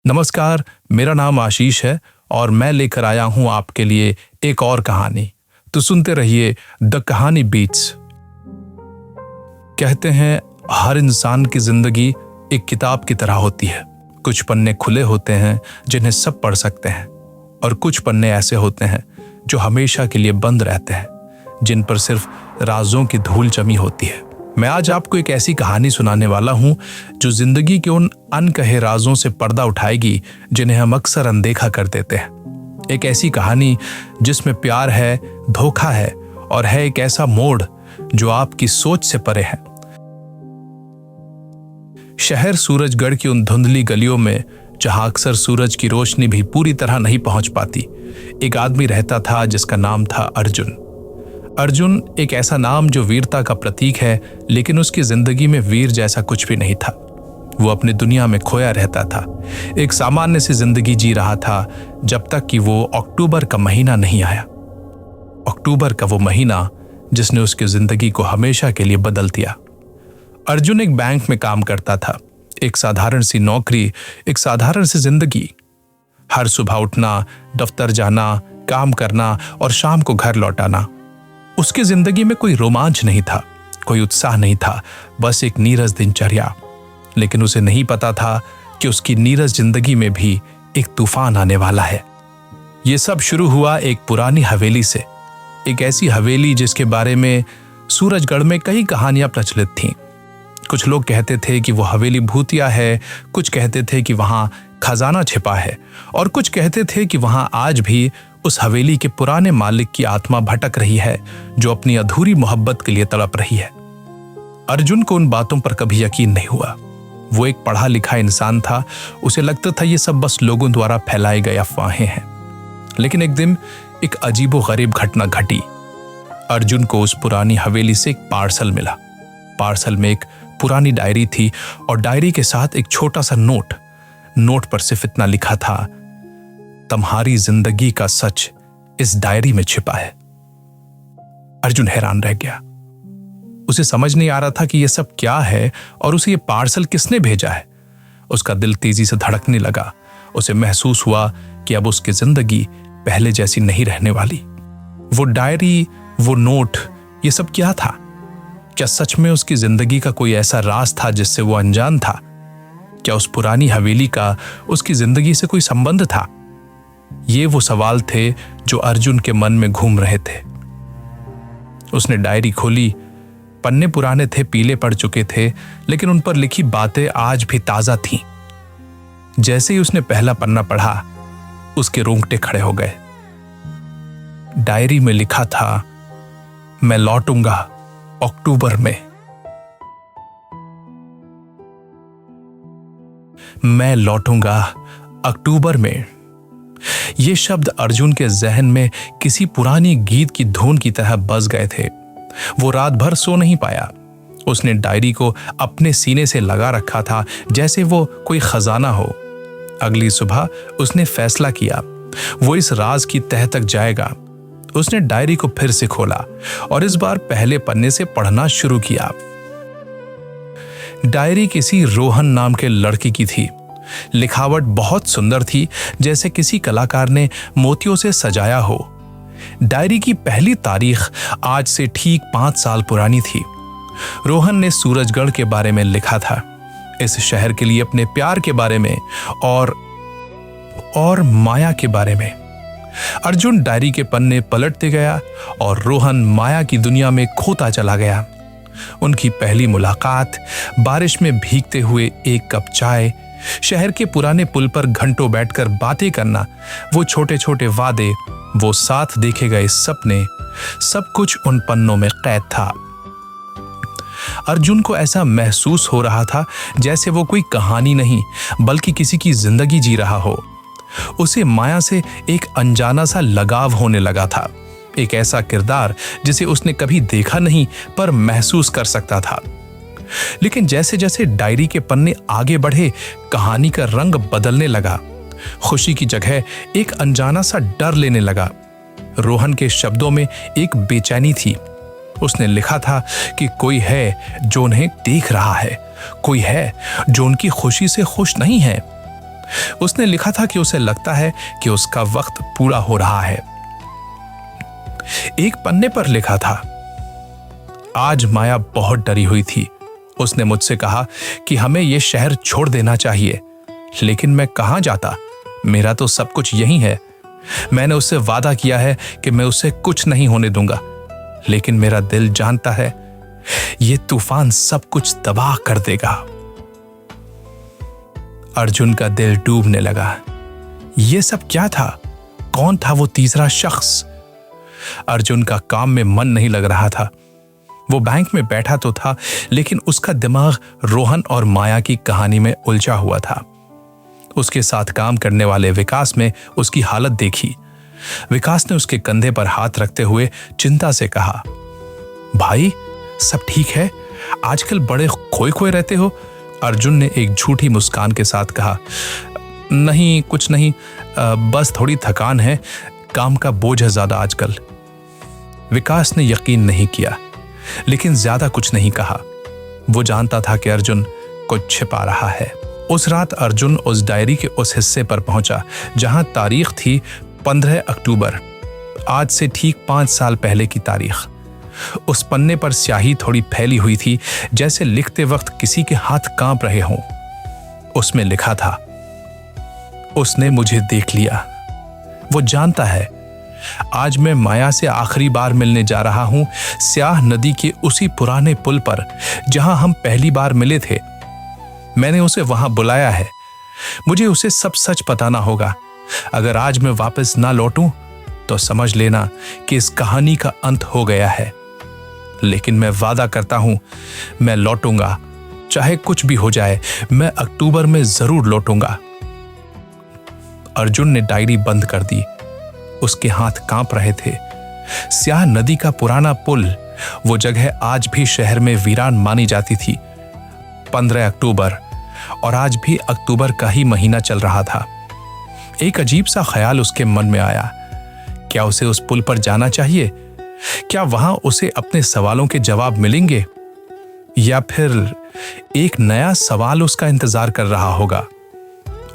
नमस्कार, मेरा नाम आशीष है और मैं लेकर आया हूं आपके लिए एक और कहानी। तो सुनते रहिए द कहानी बीट्स। कहते हैं हर इंसान की जिंदगी एक किताब की तरह होती है। कुछ पन्ने खुले होते हैं जिन्हें सब पढ़ सकते हैं और कुछ पन्ने ऐसे होते हैं जो हमेशा के लिए बंद रहते हैं, जिन पर सिर्फ राजों की धूल जमी होती है। मैं आज आपको एक ऐसी कहानी सुनाने वाला हूं जो जिंदगी के उन अनकहे राजों से पर्दा उठाएगी जिन्हें हम अक्सर अनदेखा कर देते हैं। एक ऐसी कहानी जिसमें प्यार है, धोखा है और है एक ऐसा मोड़ जो आपकी सोच से परे है। शहर सूरजगढ़ की उन धुंधली गलियों में जहां अक्सर सूरज की रोशनी भी पूरी तरह नहीं पहुंच पाती, एक आदमी रहता था जिसका नाम था अर्जुन। अर्जुन एक ऐसा नाम जो वीरता का प्रतीक है, लेकिन उसकी जिंदगी में वीर जैसा कुछ भी नहीं था। वो अपनी दुनिया में खोया रहता था, एक सामान्य सी जिंदगी जी रहा था जब तक कि वो अक्टूबर का महीना नहीं आया। अक्टूबर का वो महीना जिसने उसकी जिंदगी को हमेशा के लिए बदल दिया। अर्जुन एक बैंक में काम करता था। एक साधारण सी नौकरी, एक साधारण सी जिंदगी। हर सुबह उठना, दफ्तर जाना, काम करना और शाम को घर लौटाना। उसकी जिंदगी में कोई रोमांच नहीं था, कोई उत्साह नहीं था, बस एक नीरस दिनचर्या। लेकिन उसे नहीं पता था कि उसकी नीरस जिंदगी में भी एक तूफान आने वाला है। यह सब शुरू हुआ एक पुरानी हवेली से, एक ऐसी हवेली जिसके बारे में सूरजगढ़ में कई कहानियां प्रचलित थीं। कुछ लोग कहते थे कि वो हवेली भूतिया है, कुछ कहते थे कि वहां खजाना छिपा है और कुछ कहते थे कि वहां आज भी उस हवेली के पुराने मालिक की आत्मा भटक रही है जो अपनी अधूरी मोहब्बत के लिए तड़प रही है। अर्जुन को उन बातों पर कभी यकीन नहीं हुआ। वो एक पढ़ा लिखा इंसान था, उसे लगता था ये सब बस लोगों द्वारा फैलाई गई अफवाहें हैं। लेकिन एक दिन एक अजीबोगरीब घटना घटी। अर्जुन को उस पुरानी हवेली से एक पार्सल मिला। पार्सल में एक पुरानी डायरी थी और डायरी के साथ एक छोटा सा नोट। नोट पर सिर्फ इतना लिखा था, तुम्हारी जिंदगी का सच इस डायरी में छिपा है। अर्जुन हैरान रह गया। उसे समझ नहीं आ रहा था कि यह सब क्या है और उसे यह पार्सल किसने भेजा है। उसका दिल तेजी से धड़कने लगा। उसे महसूस हुआ कि अब उसकी जिंदगी पहले जैसी नहीं रहने वाली। वो डायरी, वो नोट, ये सब क्या था? क्या सच में उसकी जिंदगी का कोई ऐसा राज था जिससे वो अनजान था? क्या उस पुरानी हवेली का उसकी जिंदगी से कोई संबंध था? ये वो सवाल थे जो अर्जुन के मन में घूम रहे थे। उसने डायरी खोली। पन्ने पुराने थे, पीले पड़ चुके थे, लेकिन उन पर लिखी बातें आज भी ताजा थीं। जैसे ही उसने पहला पन्ना पढ़ा, उसके रोंगटे खड़े हो गए। डायरी में लिखा था, मैं लौटूंगा अक्टूबर में। मैं लौटूंगा अक्टूबर में। ये शब्द अर्जुन के जहन में किसी पुरानी गीत की धुन की तरह बज गए थे। वो रात भर सो नहीं पाया। उसने डायरी को अपने सीने से लगा रखा था जैसे वो कोई खजाना हो। अगली सुबह उसने फैसला किया, वो इस राज की तह तक जाएगा। उसने डायरी को फिर से खोला और इस बार पहले पन्ने से पढ़ना शुरू किया। डायरी किसी रोहन नाम के लड़के की थी। लिखावट बहुत सुंदर थी, जैसे किसी कलाकार ने मोतियों से सजाया हो। डायरी की पहली तारीख आज से ठीक 5 साल पुरानी थी। रोहन ने सूरजगढ़ के बारे में लिखा था, इस शहर के लिए अपने प्यार के बारे में और माया के बारे में। अर्जुन डायरी के पन्ने पलटते गया और रोहन माया की दुनिया में खोता चला गया। उनकी पहली मुलाकात, बारिश में भीगते हुए एक कप चाय, शहर के पुराने पुल पर घंटों बैठकर बातें करना, वो छोटे छोटे वादे, वो साथ देखे गए सपने, सब कुछ उन पन्नों में कैद था। अर्जुन को ऐसा महसूस हो रहा था जैसे वो कोई कहानी नहीं बल्कि किसी की जिंदगी जी रहा हो। उसे माया से एक अनजाना सा लगाव होने लगा था, एक ऐसा किरदार जिसे उसने कभी देखा नहीं पर महसूस कर सकता था। लेकिन जैसे जैसे डायरी के पन्ने आगे बढ़े, कहानी का रंग बदलने लगा। खुशी की जगह एक अनजाना सा डर लेने लगा। रोहन के शब्दों में एक बेचैनी थी। उसने लिखा था कि कोई है जो उन्हें देख रहा है, कोई है जो उनकी खुशी से खुश नहीं है। उसने लिखा था कि उसे लगता है कि उसका वक्त पूरा हो रहा है। एक पन्ने पर लिखा था, आज माया बहुत डरी हुई थी। उसने मुझसे कहा कि हमें यह शहर छोड़ देना चाहिए, लेकिन मैं कहां जाता, मेरा तो सब कुछ यहीं है। मैंने उससे वादा किया है कि मैं उसे कुछ नहीं होने दूंगा, लेकिन मेरा दिल जानता है यह तूफान सब कुछ तबाह कर देगा। अर्जुन का दिल डूबने लगा। यह सब क्या था? कौन था वो तीसरा शख्स? अर्जुन का काम में मन नहीं लग रहा था। वो बैंक में बैठा तो था, लेकिन उसका दिमाग रोहन और माया की कहानी में उलझा हुआ था। उसके साथ काम करने वाले विकास में उसकी हालत देखी। विकास ने उसके कंधे पर हाथ रखते हुए चिंता से कहा, भाई सब ठीक है? आजकल बड़े खोए खोए रहते हो। अर्जुन ने एक झूठी मुस्कान के साथ कहा, नहीं कुछ नहीं, बस थोड़ी थकान है, काम का बोझ है ज्यादा आजकल। विकास ने यकीन नहीं किया, लेकिन ज्यादा कुछ नहीं कहा। वो जानता था कि अर्जुन कुछ छिपा रहा है। उस रात अर्जुन उस डायरी के उस हिस्से पर पहुंचा जहां तारीख थी 15 अक्टूबर, आज से ठीक 5 साल पहले की तारीख। उस पन्ने पर स्याही थोड़ी फैली हुई थी, जैसे लिखते वक्त किसी के हाथ कांप रहे हों। उसमें लिखा था, उसने मुझे देख लिया। वो जानता है आज मैं माया से आखिरी बार मिलने जा रहा हूं, स्याह नदी के उसी पुराने पुल पर जहां हम पहली बार मिले थे। मैंने उसे वहां बुलाया है। मुझे उसे सब सच बताना होगा। अगर आज मैं वापस ना लौटूं तो समझ लेना कि इस कहानी का अंत हो गया है। लेकिन मैं वादा करता हूं, मैं लौटूंगा, चाहे कुछ भी हो जाए। मैं अक्टूबर में जरूर लौटूंगा। अर्जुन ने डायरी बंद कर दी। उसके हाथ कांप रहे थे। स्याह नदी का पुराना पुल, वो जगह आज भी शहर में वीरान मानी जाती थी। 15 अक्टूबर, और आज भी अक्टूबर का ही महीना चल रहा था। एक अजीब सा ख्याल उसके मन में आया। क्या उसे उस पुल पर जाना चाहिए? क्या वहां उसे अपने सवालों के जवाब मिलेंगे, या फिर एक नया सवाल उसका इंतजार कर रहा होगा?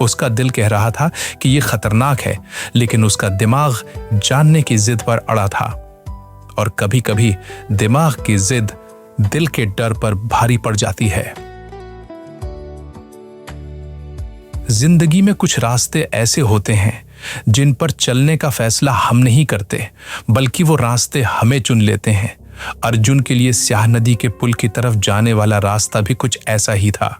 उसका दिल कह रहा था कि यह खतरनाक है, लेकिन उसका दिमाग जानने की जिद पर अड़ा था। और कभी कभी दिमाग की जिद दिल के डर पर भारी पड़ जाती है। जिंदगी में कुछ रास्ते ऐसे होते हैं जिन पर चलने का फैसला हम नहीं करते, बल्कि वो रास्ते हमें चुन लेते हैं। अर्जुन के लिए स्याह नदी के पुल की तरफ जाने वाला रास्ता भी कुछ ऐसा ही था।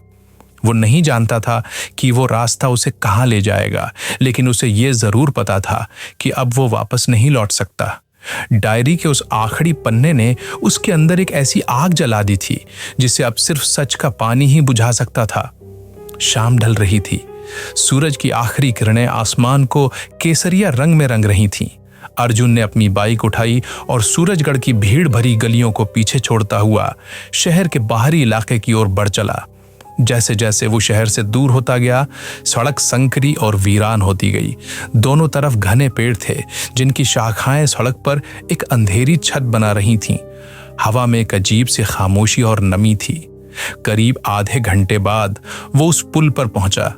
वो नहीं जानता था कि वो रास्ता उसे कहां ले जाएगा, लेकिन उसे ये जरूर पता था कि अब वो वापस नहीं लौट सकता। डायरी के उस आखिरी पन्ने ने उसके अंदर एक ऐसी आग जला दी थी जिसे अब सिर्फ सच का पानी ही बुझा सकता था। शाम ढल रही थी। सूरज की आखिरी किरणें आसमान को केसरिया रंग में रंग रही थीं। अर्जुन ने अपनी बाइक उठाई और सूरजगढ़ की भीड़ भरी गलियों को पीछे छोड़ता हुआ शहर के बाहरी इलाके की ओर बढ़ चला। जैसे जैसे वो शहर से दूर होता गया, सड़क संकरी और वीरान होती गई। दोनों तरफ घने पेड़ थे, जिनकी शाखाएं सड़क पर एक अंधेरी छत बना रही थीं। हवा में एक अजीब सी खामोशी और नमी थी। करीब आधे घंटे बाद वो उस पुल पर पहुंचा।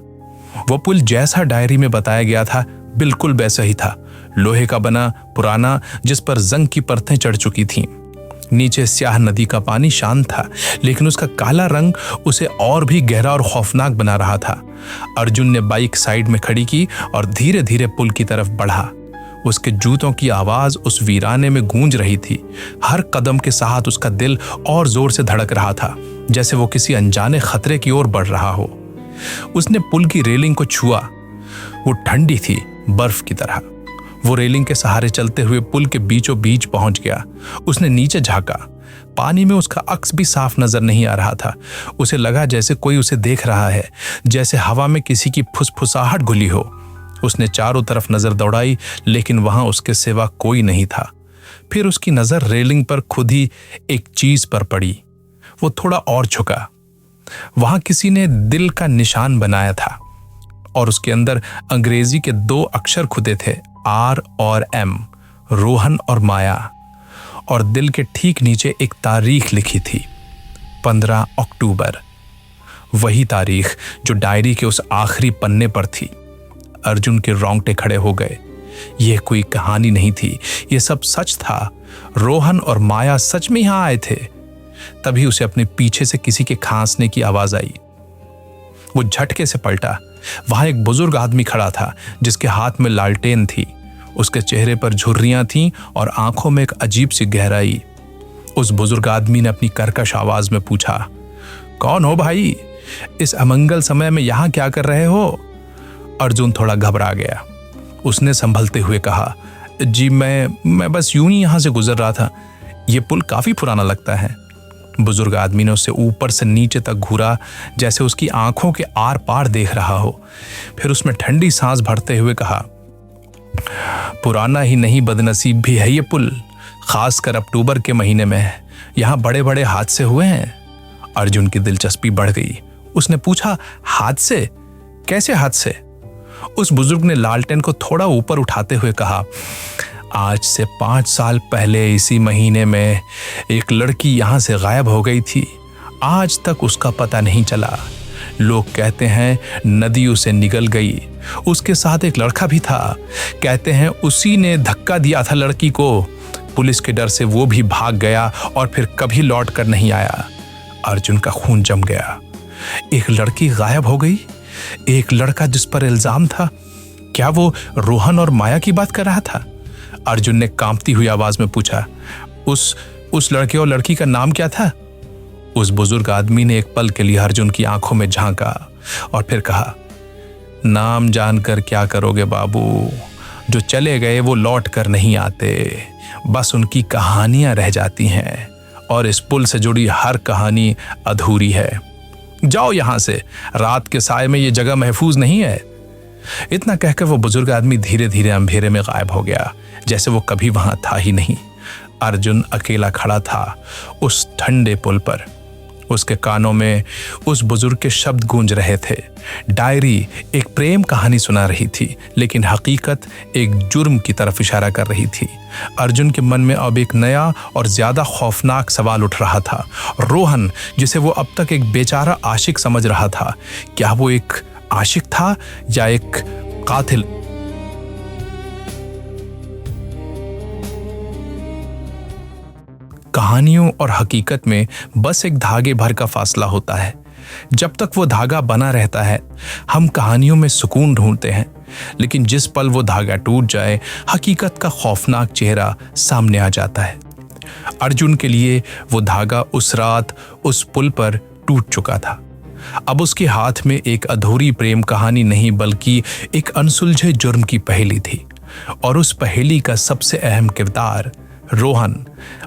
वो पुल जैसा डायरी में बताया गया था, बिल्कुल वैसा ही था। लोहे का बना, पुराना, जिस पर जंग की परतें चढ़ चुकी थीं। नीचे स्याह नदी का पानी शांत था, लेकिन उसका काला रंग उसे और भी गहरा और खौफनाक बना रहा था। अर्जुन ने बाइक साइड में खड़ी की और धीरे धीरे पुल की तरफ बढ़ा। उसके जूतों की आवाज उस वीराने में गूंज रही थी। हर कदम के साथ उसका दिल और जोर से धड़क रहा था, जैसे वो किसी अनजाने खतरे की ओर बढ़ रहा हो। उसने पुल की रेलिंग को छुआ। वो ठंडी थी, बर्फ की तरह। वो रेलिंग के सहारे चलते हुए पुल के बीचों बीच पहुंच गया। उसने नीचे झांका। पानी में उसका अक्स भी साफ नजर नहीं आ रहा था। उसे लगा जैसे कोई उसे देख रहा है, जैसे हवा में किसी की फुसफुसाहट घुली हो। उसने चारों तरफ नजर दौड़ाई, लेकिन वहां उसके सिवा कोई नहीं था। फिर उसकी नजर रेलिंग पर खुद ही एक चीज पर पड़ी। वो थोड़ा और झुका। वहां किसी ने दिल का निशान बनाया था और उसके अंदर अंग्रेजी के 2 अक्षर खुदे थे, R और M, रोहन और माया। और दिल के ठीक नीचे एक तारीख लिखी थी, 15 अक्टूबर। वही तारीख जो डायरी के उस आखिरी पन्ने पर थी। अर्जुन के रोंगटे खड़े हो गए। यह कोई कहानी नहीं थी, यह सब सच था। रोहन और माया सच में यहां आए थे। तभी उसे अपने पीछे से किसी के खांसने की आवाज आई। वो झटके से पलटा। वहां एक बुजुर्ग आदमी खड़ा था जिसके हाथ में लालटेन थी। उसके चेहरे पर झुर्रियां थीं और आंखों में एक अजीब सी गहराई। उस बुजुर्ग आदमी ने अपनी कर्कश आवाज में पूछा, कौन हो भाई? इस अमंगल समय में यहां क्या कर रहे हो? अर्जुन थोड़ा घबरा गया। उसने संभलते हुए कहा, जी मैं बस यूं ही यहां से गुजर रहा था। यह पुल काफी पुराना लगता है। बुजुर्ग आदमी ने उसे ऊपर से नीचे तक घूरा, जैसे उसकी आंखों के आर पार देख रहा हो। फिर उसमें ठंडी सांस भरते हुए कहा, पुराना ही नहीं बदनसीब भी है ये पुल, खासकर अक्टूबर के महीने में। यहां बड़े बड़े हादसे हुए हैं। अर्जुन की दिलचस्पी बढ़ गई। उसने पूछा, हादसे? कैसे हादसे? उस बुजुर्ग ने लालटेन को थोड़ा ऊपर उठाते हुए कहा, आज से 5 साल पहले इसी महीने में एक लड़की यहां से गायब हो गई थी। आज तक उसका पता नहीं चला। लोग कहते हैं नदी उसे निगल गई। उसके साथ एक लड़का भी था। कहते हैं उसी ने धक्का दिया था लड़की को। पुलिस के डर से वो भी भाग गया और फिर कभी लौट कर नहीं आया। अर्जुन का खून जम गया। एक लड़की गायब हो गई? एक लड़का जिस पर इल्जाम था? क्या वो रोहन और माया की बात कर रहा था? अर्जुन ने कांपती हुई आवाज में पूछा, उस लड़के और लड़की का नाम क्या था? उस बुजुर्ग आदमी ने एक पल के लिए अर्जुन की आंखों में झांका और फिर कहा, नाम जानकर क्या करोगे बाबू? जो चले गए वो लौट कर नहीं आते, बस उनकी कहानियां रह जाती हैं और इस पुल से जुड़ी हर कहानी अधूरी है। जाओ यहां से, रात के साए में ये जगह महफूज नहीं है। इतना कहकर वो बुजुर्ग आदमी धीरे धीरे अंधेरे में गायब हो गया, जैसे वो कभी वहां था ही नहीं। अर्जुन अकेला खड़ा था उस ठंडे पुल पर। उसके कानों में उस बुजुर्ग के शब्द गूंज रहे थे। डायरी एक प्रेम कहानी सुना रही थी, लेकिन हकीकत एक जुर्म की तरफ इशारा कर रही थी। अर्जुन के मन में अब एक नया और ज्यादा खौफनाक सवाल उठ रहा था। रोहन, जिसे वो अब तक एक बेचारा आशिक समझ रहा था, क्या वो एक आशिक था या एक कातिल? कहानियों और हकीकत में बस एक धागे भर का फासला होता है। जब तक वो धागा बना रहता है, हम कहानियों में सुकून ढूंढते हैं, लेकिन जिस पल वो धागा टूट जाए, हकीकत का खौफनाक चेहरा सामने आ जाता है। अर्जुन के लिए वो धागा उस रात उस पुल पर टूट चुका था। अब उसके हाथ में एक अधूरी प्रेम कहानी नहीं, बल्कि एक अनसुलझे जुर्म की पहेली थी। और उस पहेली का सबसे अहम किरदार रोहन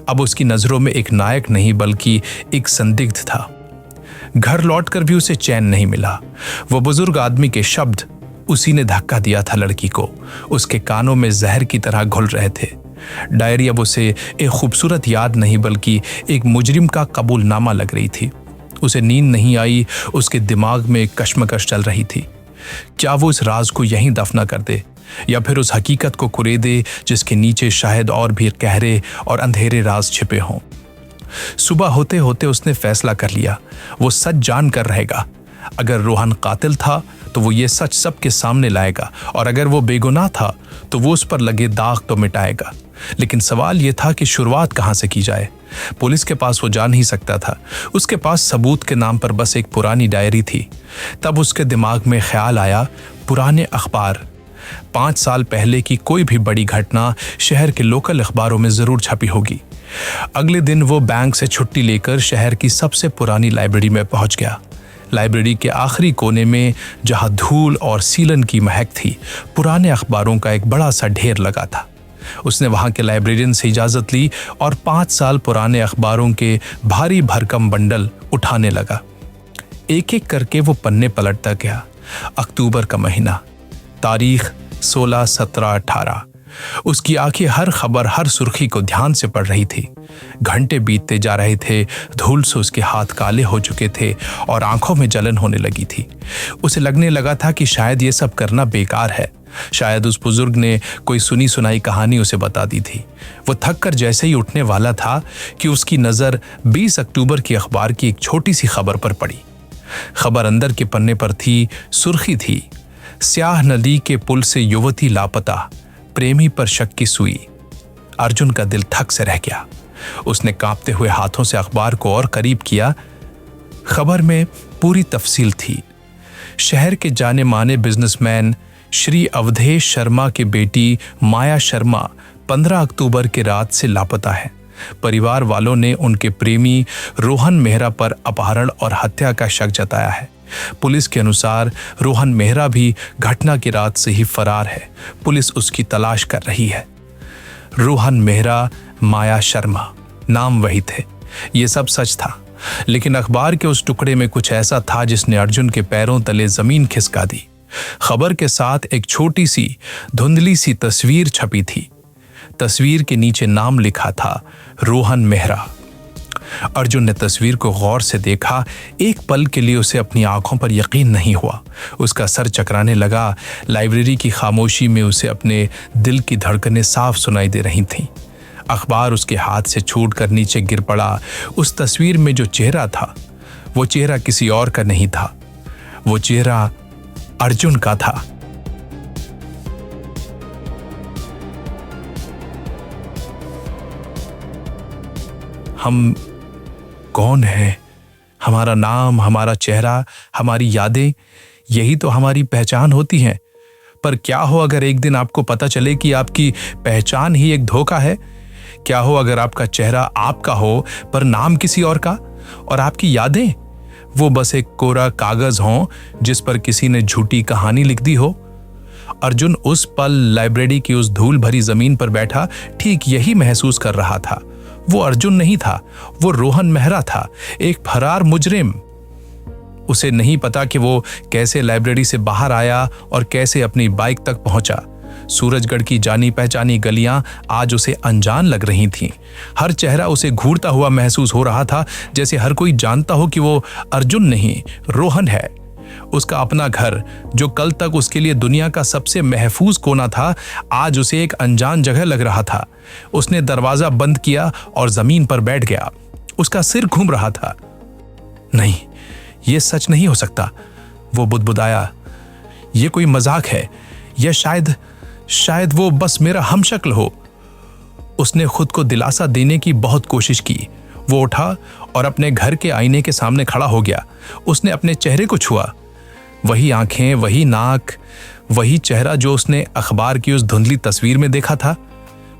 अब उसकी नजरों में एक नायक नहीं, बल्कि एक संदिग्ध था। घर लौटकर भी उसे चैन नहीं मिला। वो बुजुर्ग आदमी के शब्द, उसी ने धक्का दिया था लड़की को, उसके कानों में जहर की तरह घुल रहे थे। डायरी अब उसे एक खूबसूरत याद नहीं, बल्कि एक मुजरिम का कबूलनामा लग रही थी। उसे नींद नहीं आई। उसके दिमाग में एक कश्मकश चल रही थी। क्या वो इस राज को यहीं दफना कर दे, या फिर उस हकीकत को कुरेदे जिसके नीचे शायद और भी गहरे और अंधेरे राज छिपे हों। सुबह होते होते उसने फैसला कर लिया, वो सच जान कर रहेगा। अगर रोहन कातिल था तो वो ये सच सबके सामने लाएगा, और अगर वो बेगुनाह था तो वो उस पर लगे दाग तो मिटाएगा। लेकिन सवाल ये था कि शुरुआत कहां से की जाए। पुलिस के पास वो जा नहीं सकता था। उसके पास सबूत के नाम पर बस एक पुरानी डायरी थी। तब उसके दिमाग में ख्याल आया, पुराने अखबार। 5 साल पहले की कोई भी बड़ी घटना शहर के लोकल अखबारों में जरूर छपी होगी। अगले दिन वो बैंक से छुट्टी लेकर शहर की सबसे पुरानी लाइब्रेरी में पहुंच गया। लाइब्रेरी के आखिरी कोने में, जहां धूल और सीलन की महक थी, पुराने अखबारों का एक बड़ा सा ढेर लगा था। उसने वहां के लाइब्रेरियन से इजाजत ली और 5 साल पुराने अखबारों के भारी भरकम बंडल उठाने लगा। एक एक करके वो पन्ने पलटता गया। अक्टूबर का महीना, तारीख 16, 17, 18। उसकी आंखें हर खबर, हर सुर्खी को ध्यान से पढ़ रही थी। घंटे बीतते जा रहे थे। धूल से उसके हाथ काले हो चुके थे और आंखों में जलन होने लगी थी। उसे लगने लगा था कि शायद ये सब करना बेकार है। शायद उस बुजुर्ग ने कोई सुनी सुनाई कहानी उसे बता दी थी। वो थक कर जैसे ही उठने वाला था कि उसकी नजर 20 अक्टूबर की अखबार की एक छोटी सी खबर पर पड़ी। खबर अंदर के पन्ने पर थी, सुर्खी थी, स्याह नदी के पुल से युवती लापता, प्रेमी पर शक की सुई। अर्जुन का दिल थक से रह गया। उसने कांपते हुए हाथों से अखबार को और करीब किया। खबर में पूरी तफसील थी। शहर के जाने माने बिजनेसमैन श्री अवधेश शर्मा की बेटी माया शर्मा 15 अक्टूबर की रात से लापता है। परिवार वालों ने उनके प्रेमी रोहन मेहरा पर अपहरण और हत्या का शक जताया है। पुलिस के अनुसार रोहन मेहरा भी घटना की रात से ही फरार है। पुलिस उसकी तलाश कर रही है। रोहन मेहरा, माया शर्मा, नाम वही थे। ये सब सच था, लेकिन अखबार के उस टुकड़े में कुछ ऐसा था जिसने अर्जुन के पैरों तले जमीन खिसका दी। खबर के साथ एक छोटी सी धुंधली सी तस्वीर छपी थी। तस्वीर के नीचे नाम लिखा था, रोहन मेहरा। अर्जुन ने तस्वीर को गौर से देखा। एक पल के लिए उसे अपनी आंखों पर यकीन नहीं हुआ। उसका सर चकराने लगा। लाइब्रेरी की खामोशी में उसे अपने दिल की धड़कनें साफ सुनाई दे रही थीं। अखबार उसके हाथ से छूटकर नीचे गिर पड़ा। उस तस्वीर में जो चेहरा था, वो चेहरा किसी और का नहीं था। वो चेहरा अर्जुन का था। हम कौन हैं? हमारा नाम, हमारा चेहरा, हमारी यादें, यही तो हमारी पहचान होती हैं। पर क्या हो अगर एक दिन आपको पता चले कि आपकी पहचान ही एक धोखा है? क्या हो अगर आपका चेहरा आपका हो पर नाम किसी और का, और आपकी यादें वो बस एक कोरा कागज हो जिस पर किसी ने झूठी कहानी लिख दी हो? अर्जुन उस पल लाइब्रेरी की उस धूल भरी जमीन पर बैठा ठीक यही महसूस कर रहा था। वो अर्जुन नहीं था, वो रोहन मेहरा था, एक फरार मुजरिम। उसे नहीं पता कि वो कैसे लाइब्रेरी से बाहर आया और कैसे अपनी बाइक तक पहुंचा। सूरजगढ़ की जानी पहचानी गलियां आज उसे अनजान लग रही थीं। हर चेहरा उसे घूरता हुआ महसूस हो रहा था, जैसे हर कोई जानता हो कि वो अर्जुन नहीं, रोहन है। उसका अपना घर, जो कल तक उसके लिए दुनिया का सबसे महफूज कोना था, आज उसे एक अनजान जगह लग रहा था। उसने दरवाजा बंद किया और जमीन पर बैठ गया। उसका सिर घूम रहा था। नहीं, यह सच नहीं हो सकता, वो बुदबुदाया। यह कोई मजाक है, या शायद वो बस मेरा हमशक्ल हो। उसने खुद को दिलासा देने की बहुत कोशिश की। वो उठा और अपने घर के आईने के सामने खड़ा हो गया। उसने अपने चेहरे को छुआ। वही आंखें, वही नाक, वही चेहरा जो उसने अखबार की उस धुंधली तस्वीर में देखा था।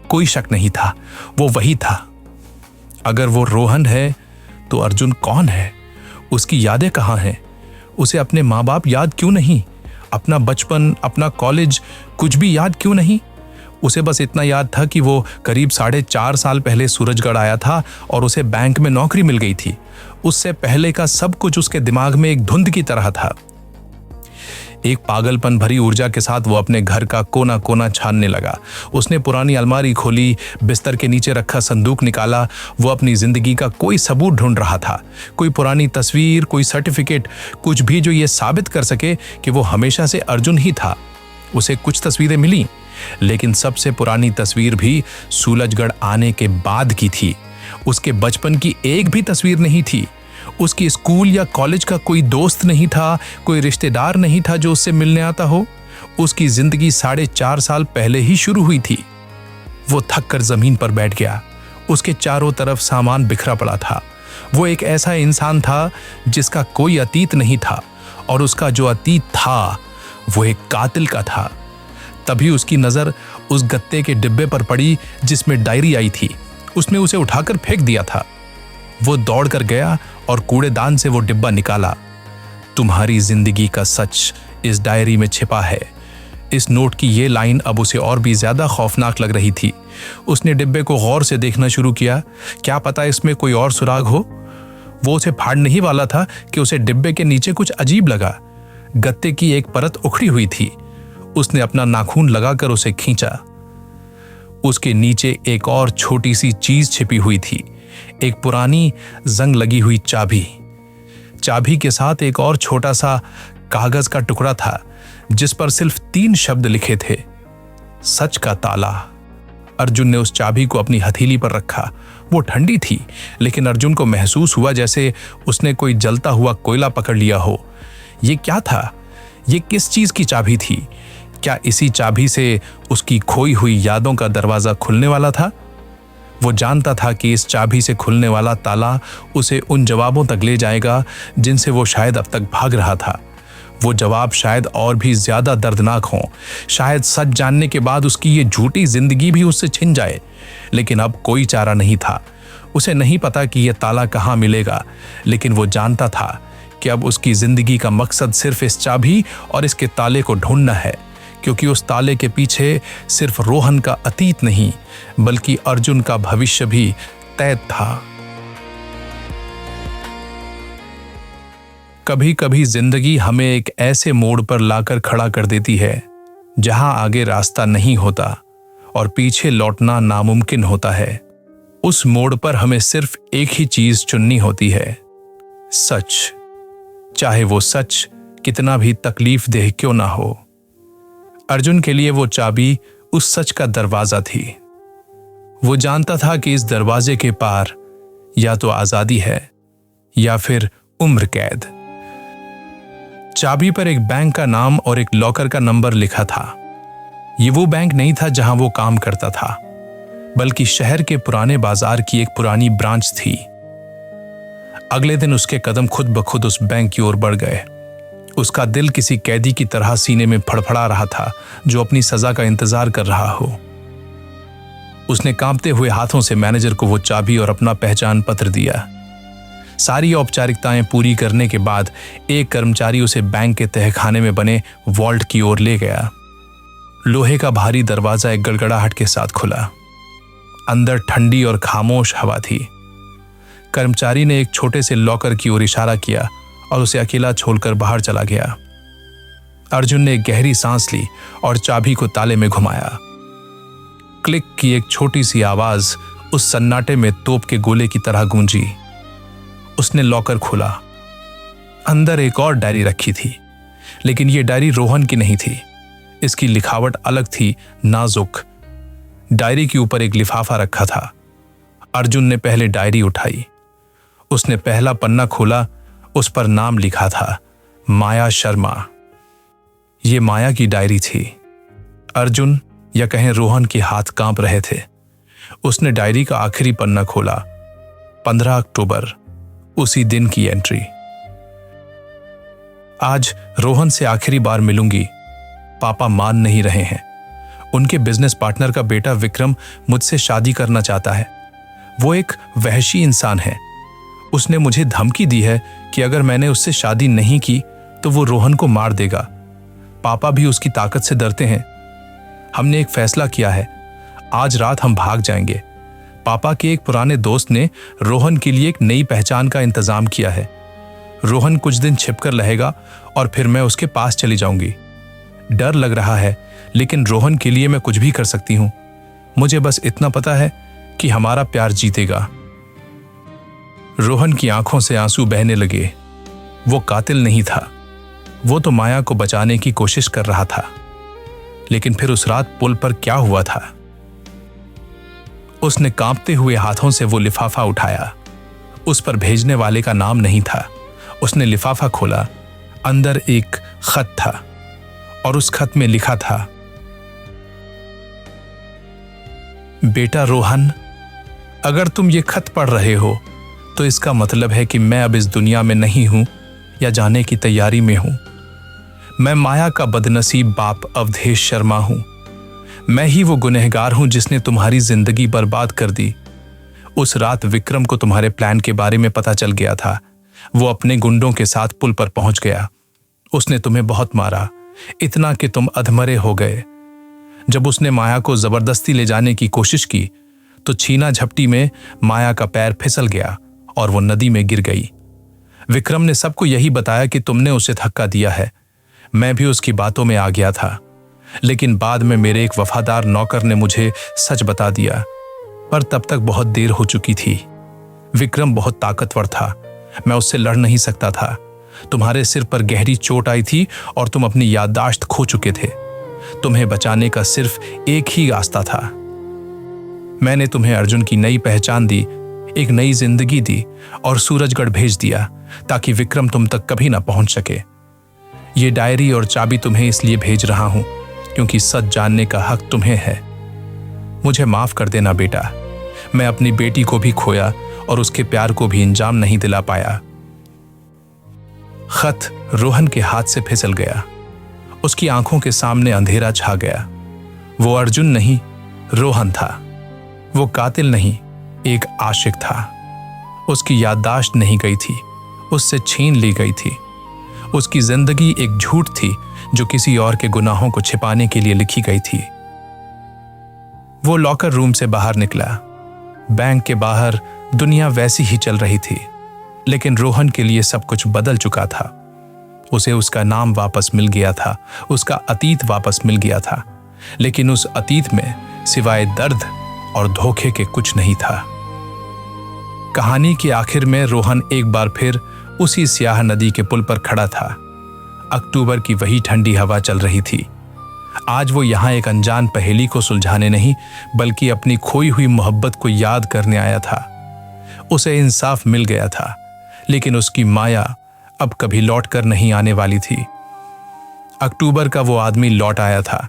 कोई शक नहीं था, वो वही था। अगर वो रोहन है तो अर्जुन कौन है? उसकी यादें कहाँ हैं? उसे अपने माँ बाप याद क्यों नहीं? अपना बचपन, अपना कॉलेज, कुछ भी याद क्यों नहीं? उसे बस इतना याद था कि वो करीब 4.5 साल पहले सूरजगढ़ आया था और उसे बैंक में नौकरी मिल गई थी। उससे पहले का सब कुछ उसके दिमाग में एक धुंध की तरह था। एक पागलपन भरी ऊर्जा के साथ वो अपने घर का कोना कोना छानने लगा। उसने पुरानी अलमारी खोली, बिस्तर के नीचे रखा संदूक निकाला। वो अपनी जिंदगी का कोई सबूत ढूंढ रहा था, कोई पुरानी तस्वीर, कोई सर्टिफिकेट, कुछ भी जो ये साबित कर सके कि वो हमेशा से अर्जुन ही था। उसे कुछ तस्वीरें मिली, लेकिन सबसे पुरानी तस्वीर भी सूरजगढ़ आने के बाद की थी। उसके बचपन की एक भी तस्वीर नहीं थी। उसकी स्कूल या कॉलेज का कोई दोस्त नहीं था, कोई रिश्तेदार नहीं था जो उससे मिलने आता हो। उसकी जिंदगी 4.5 साल पहले ही शुरू हुई थी। वो थक कर जमीन पर बैठ गया। उसके चारों तरफ सामान बिखरा पड़ा था। वो एक ऐसा इंसान था जिसका कोई अतीत नहीं था, और उसका जो अतीत था वो एक कातिल का था। तभी उसकी नजर उस गत्ते के डिब्बे पर पड़ी जिसमें डायरी आई थी। उसने उसे उठाकर फेंक दिया था। वो दौड़कर गया और कूड़ेदान से वो डिब्बा निकाला। तुम्हारी जिंदगी का सच इस डायरी में छिपा है। इस नोट की ये लाइन अब उसे और भी ज्यादा खौफनाक लग रही थी। उसने डिब्बे को गौर से देखना शुरू किया। क्या पता इसमें कोई और सुराग हो। वो उसे फाड़ने ही वाला था कि उसे डिब्बे के नीचे कुछ अजीब लगा। गत्ते की एक परत उखड़ी हुई थी। उसने अपना नाखून लगाकर उसे खींचा। उसके नीचे एक और छोटी सी चीज छिपी हुई थी, एक पुरानी जंग लगी हुई चाबी। चाबी के साथ एक और छोटा सा कागज का टुकड़ा था जिस पर सिर्फ 3 शब्द लिखे थे, सच का ताला। अर्जुन ने उस चाबी को अपनी हथेली पर रखा। वो ठंडी थी, लेकिन अर्जुन को महसूस हुआ जैसे उसने कोई जलता हुआ कोयला पकड़ लिया हो। ये क्या था? ये किस चीज की चाबी थी? क्या इसी चाबी से उसकी खोई हुई यादों का दरवाजा खुलने वाला था? वो जानता था कि इस चाबी से खुलने वाला ताला उसे उन जवाबों तक ले जाएगा जिनसे वो शायद अब तक भाग रहा था। वो जवाब शायद और भी ज्यादा दर्दनाक हों। शायद सच जानने के बाद उसकी ये झूठी जिंदगी भी उससे छिन जाए। लेकिन अब कोई चारा नहीं था। उसे नहीं पता कि यह ताला कहाँ मिलेगा, लेकिन वो जानता था कि अब उसकी जिंदगी का मकसद सिर्फ इस चाबी और इसके ताले को ढूंढना है, क्योंकि उस ताले के पीछे सिर्फ रोहन का अतीत नहीं, बल्कि अर्जुन का भविष्य भी तय था। कभी कभी जिंदगी हमें एक ऐसे मोड़ पर लाकर खड़ा कर देती है जहां आगे रास्ता नहीं होता और पीछे लौटना नामुमकिन होता है। उस मोड़ पर हमें सिर्फ एक ही चीज चुननी होती है, सच, चाहे वो सच कितना भी तकलीफ देह क्यों ना हो। अर्जुन के लिए वो चाबी उस सच का दरवाजा थी। वो जानता था कि इस दरवाजे के पार या तो आजादी है या फिर उम्र कैद। चाबी पर एक बैंक का नाम और एक लॉकर का नंबर लिखा था। ये वो बैंक नहीं था जहां वो काम करता था, बल्कि शहर के पुराने बाजार की एक पुरानी ब्रांच थी। अगले दिन उसके कदम खुद ब खुद उस बैंक की ओर बढ़ गए। उसका दिल किसी कैदी की तरह सीने में फड़फड़ा रहा था जो अपनी सजा का इंतजार कर रहा हो। उसने कांपते हुए हाथों से मैनेजर को वो चाबी और अपना पहचान पत्र दिया। सारी औपचारिकताएं पूरी करने के बाद एक कर्मचारी उसे बैंक के तहखाने में बने वॉल्ट की ओर ले गया। लोहे का भारी दरवाजा एक गड़गड़ाहट के साथ खुला। अंदर ठंडी और खामोश हवा थी। कर्मचारी ने एक छोटे से लॉकर की ओर इशारा किया और उसे अकेला छोड़कर बाहर चला गया। अर्जुन ने एक गहरी सांस ली और चाबी को ताले में घुमाया। क्लिक की एक छोटी सी आवाज उस सन्नाटे में तोप के गोले की तरह गूंजी। उसने लॉकर खोला। अंदर एक और डायरी रखी थी, लेकिन यह डायरी रोहन की नहीं थी। इसकी लिखावट अलग थी, नाजुक। डायरी के ऊपर एक लिफाफा रखा था। अर्जुन ने पहले डायरी उठाई। उसने पहला पन्ना खोला। उस पर नाम लिखा था, माया शर्मा। यह माया की डायरी थी। अर्जुन, या कहें रोहन के हाथ कांप रहे थे। उसने डायरी का आखिरी पन्ना खोला। 15 अक्टूबर, उसी दिन की एंट्री। आज रोहन से आखिरी बार मिलूंगी। पापा मान नहीं रहे हैं। उनके बिजनेस पार्टनर का बेटा विक्रम मुझसे शादी करना चाहता है। वो एक वहशी इंसान है। उसने मुझे धमकी दी है कि अगर मैंने उससे शादी नहीं की तो वो रोहन को मार देगा। पापा भी उसकी ताकत से डरते हैं। हमने एक फैसला किया है, आज रात हम भाग जाएंगे। पापा के एक पुराने दोस्त ने रोहन के लिए एक नई पहचान का इंतजाम किया है। रोहन कुछ दिन छिपकर रहेगा और फिर मैं उसके पास चली जाऊंगी। डर लग रहा है, लेकिन रोहन के लिए मैं कुछ भी कर सकती हूं। मुझे बस इतना पता है कि हमारा प्यार जीतेगा। रोहन की आंखों से आंसू बहने लगे। वो कातिल नहीं था। वो तो माया को बचाने की कोशिश कर रहा था। लेकिन फिर उस रात पुल पर क्या हुआ था? उसने कांपते हुए हाथों से वो लिफाफा उठाया। उस पर भेजने वाले का नाम नहीं था। उसने लिफाफा खोला। अंदर एक खत था और उस खत में लिखा था, बेटा रोहन, अगर तुम ये खत पढ़ रहे हो तो इसका मतलब है कि मैं अब इस दुनिया में नहीं हूं या जाने की तैयारी में हूं। मैं माया का बदनसीब बाप अवधेश शर्मा हूं। मैं ही वो गुनहगार हूं जिसने तुम्हारी जिंदगी बर्बाद कर दी। उस रात विक्रम को तुम्हारे प्लान के बारे में पता चल गया था। वो अपने गुंडों के साथ पुल पर पहुंच गया। उसने तुम्हें बहुत मारा, इतना कि तुम अधमरे हो गए। जब उसने माया को जबरदस्ती ले जाने की कोशिश की तो छीना झपटी में माया का पैर फिसल गया और वो नदी में गिर गई। विक्रम ने सबको यही बताया कि तुमने उसे धक्का दिया है। मैं भी उसकी बातों में आ गया था, लेकिन बाद में मेरे एक वफादार नौकर ने मुझे सच बता दिया, पर तब तक बहुत देर हो चुकी थी। विक्रम बहुत ताकतवर था। मैं उससे लड़ नहीं सकता था। तुम्हारे सिर पर गहरी चोट आई थी और तुम अपनी याददाश्त खो चुके थे। तुम्हें बचाने का सिर्फ एक ही रास्ता था। मैंने तुम्हें अर्जुन की नई पहचान दी, एक नई जिंदगी दी और सूरजगढ़ भेज दिया ताकि विक्रम तुम तक कभी ना पहुंच सके। ये डायरी और चाबी तुम्हें इसलिए भेज रहा हूं क्योंकि सच जानने का हक तुम्हें है। मुझे माफ कर देना बेटा, मैं अपनी बेटी को भी खोया और उसके प्यार को भी इंजाम नहीं दिला पाया। खत रोहन के हाथ से फिसल गया। उसकी आंखों के सामने अंधेरा छा गया। वो अर्जुन नहीं, रोहन था। वो कातिल नहीं, एक आशिक था। उसकी याददाश्त नहीं गई थी, उससे छीन ली गई थी। उसकी जिंदगी एक झूठ थी जो किसी और के गुनाहों को छिपाने के लिए लिखी गई थी। वो लॉकर रूम से बाहर निकला। बैंक के बाहर दुनिया वैसी ही चल रही थी, लेकिन रोहन के लिए सब कुछ बदल चुका था। उसे उसका नाम वापस मिल गया था, उसका अतीत वापस मिल गया था, लेकिन उस अतीत में सिवाय दर्द और धोखे के कुछ नहीं था। कहानी के आखिर में रोहन एक बार फिर उसी स्याह नदी के पुल पर खड़ा था। अक्टूबर की वही ठंडी हवा चल रही थी। आज वो यहां एक अनजान पहेली को सुलझाने नहीं, बल्कि अपनी खोई हुई मोहब्बत को याद करने आया था। उसे इंसाफ मिल गया था, लेकिन उसकी माया अब कभी लौट कर नहीं आने वाली थी। अक्टूबर का वो आदमी लौट आया था,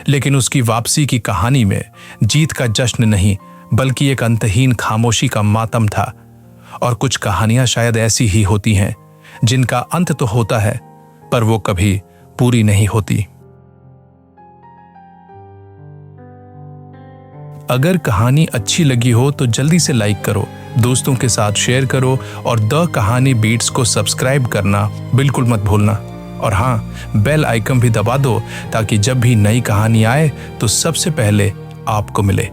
लेकिन उसकी वापसी की कहानी में जीत का जश्न नहीं, बल्कि एक अंतहीन खामोशी का मातम था। और कुछ कहानियां शायद ऐसी ही होती हैं, जिनका अंत तो होता है, पर वो कभी पूरी नहीं होती। अगर कहानी अच्छी लगी हो तो जल्दी से लाइक करो, दोस्तों के साथ शेयर करो और द कहानी बीट्स को सब्सक्राइब करना बिल्कुल मत भूलना। और हाँ, बेल आइकन भी दबा दो ताकि जब भी नई कहानी आए तो सबसे पहले आपको मिले।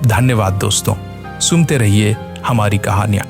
धन्यवाद दोस्तों, सुनते रहिए हमारी कहानियां।